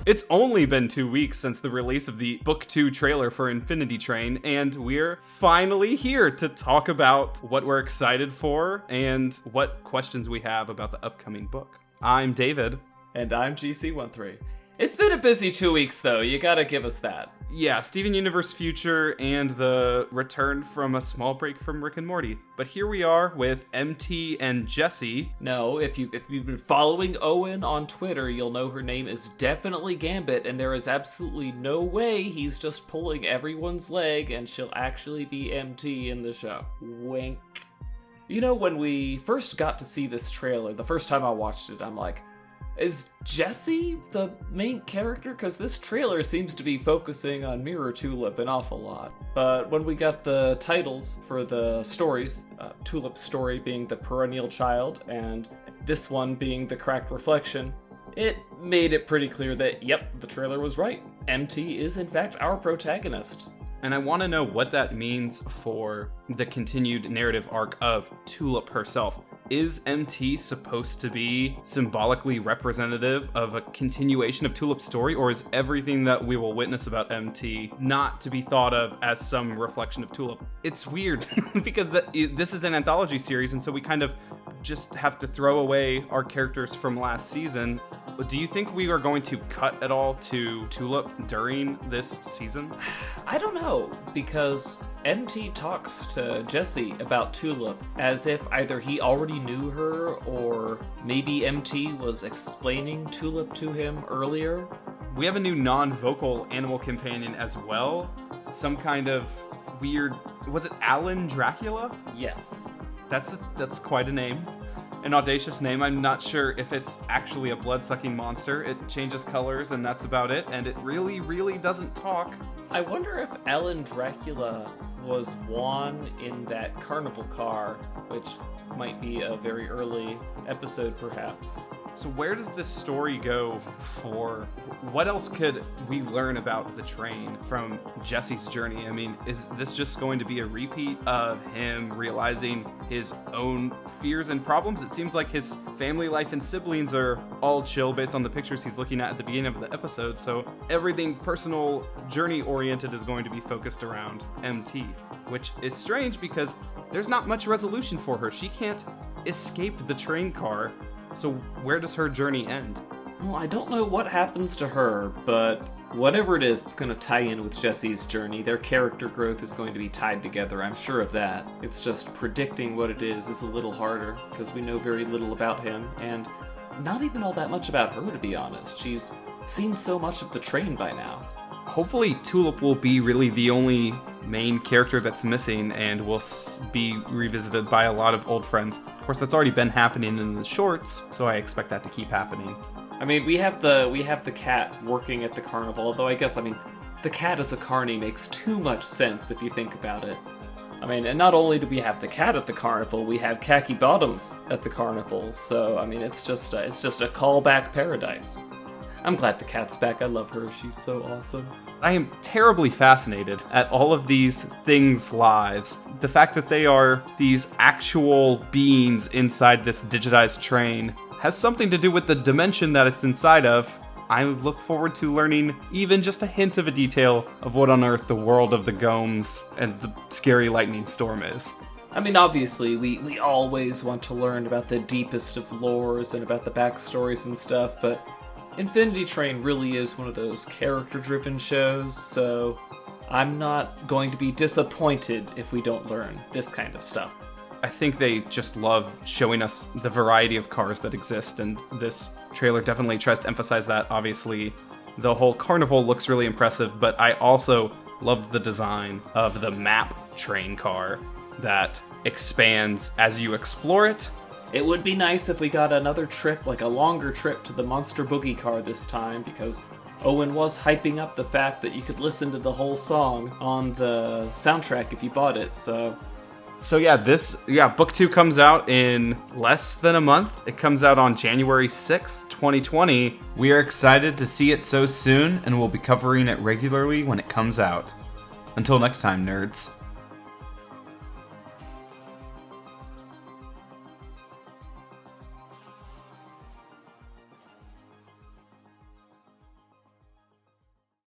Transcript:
It's only been 2 weeks since the release of the Book 2 trailer for Infinity Train, and we're finally here to talk about what we're excited for and what questions we have about the upcoming book. I'm David. And I'm GC13. It's been a busy 2 weeks, though. You gotta give us that. Yeah, Steven Universe Future and the return from a small break from Rick and Morty. But here we are with MT and Jessie. No, if you've been following Owen on Twitter, you'll know her name is definitely Gambit, and there is absolutely no way he's just pulling everyone's leg and she'll actually be MT in the show. Wink. You know, when we first got to see this trailer, the first time I watched it, I'm like, is Jessie the main character? Because this trailer seems to be focusing on Mirror Tulip an awful lot. But when we got the titles for the stories, Tulip's story being the perennial child, and this one being the cracked reflection, it made it pretty clear that, yep, the trailer was right. MT is in fact our protagonist. And I want to know what that means for the continued narrative arc of Tulip herself. Is MT supposed to be symbolically representative of a continuation of Tulip's story, or is everything that we will witness about MT not to be thought of as some reflection of Tulip? It's weird because this is an anthology series, and so we kind of just have to throw away our characters from last season. Do you think we are going to cut at all to Tulip during this season? I don't know, because MT talks to Jessie about Tulip as if either he already knew her or maybe MT was explaining Tulip to him earlier. We have a new non-vocal animal companion as well. Some kind of weird... Was it Alan Dracula? Yes. That's quite a name. An audacious name. I'm not sure if it's actually a blood-sucking monster. It changes colors and that's about it, and it really, really doesn't talk. I wonder if Alan Dracula was Juan in that carnival car, which might be a very early episode perhaps. So where does this story go for... What else could we learn about the train from Jessie's journey? I mean, is this just going to be a repeat of him realizing his own fears and problems? It seems like his family life and siblings are all chill based on the pictures he's looking at the beginning of the episode, so everything personal journey-oriented is going to be focused around MT, which is strange because there's not much resolution for her. She can't escape the train car. So where does her journey end? Well, I don't know what happens to her, but whatever it is, it's going to tie in with Jessie's journey. Their character growth is going to be tied together, I'm sure of that. It's just predicting what it is a little harder, because we know very little about him, and not even all that much about her, to be honest. She's seen so much of the train by now. Hopefully Tulip will be really the only main character that's missing and will be revisited by a lot of old friends. Of course, that's already been happening in the shorts, so I expect that to keep happening. I mean, we have the cat working at the carnival, although I guess, the cat as a carny makes too much sense if you think about it. I mean, and not only do we have the cat at the carnival, we have Khaki Bottoms at the carnival, so, I mean, it's just a callback paradise. I'm glad the cat's back. I love her. She's so awesome. I am terribly fascinated at all of these things' lives. The fact that they are these actual beings inside this digitized train has something to do with the dimension that it's inside of. I look forward to learning even just a hint of a detail of what on earth the world of the Gomes and the scary lightning storm is. I mean, obviously, we always want to learn about the deepest of lores and about the backstories and stuff, but Infinity Train really is one of those character-driven shows, so I'm not going to be disappointed if we don't learn this kind of stuff. I think they just love showing us the variety of cars that exist, and this trailer definitely tries to emphasize that. Obviously, the whole carnival looks really impressive, but I also love the design of the map train car that expands as you explore it. It would be nice if we got another trip, like a longer trip to the Monster Boogie car this time, because Owen was hyping up the fact that you could listen to the whole song on the soundtrack if you bought it, so... So yeah, Book 2 comes out in less than a month. It comes out on January 6th, 2020. We are excited to see it so soon, and we'll be covering it regularly when it comes out. Until next time, nerds.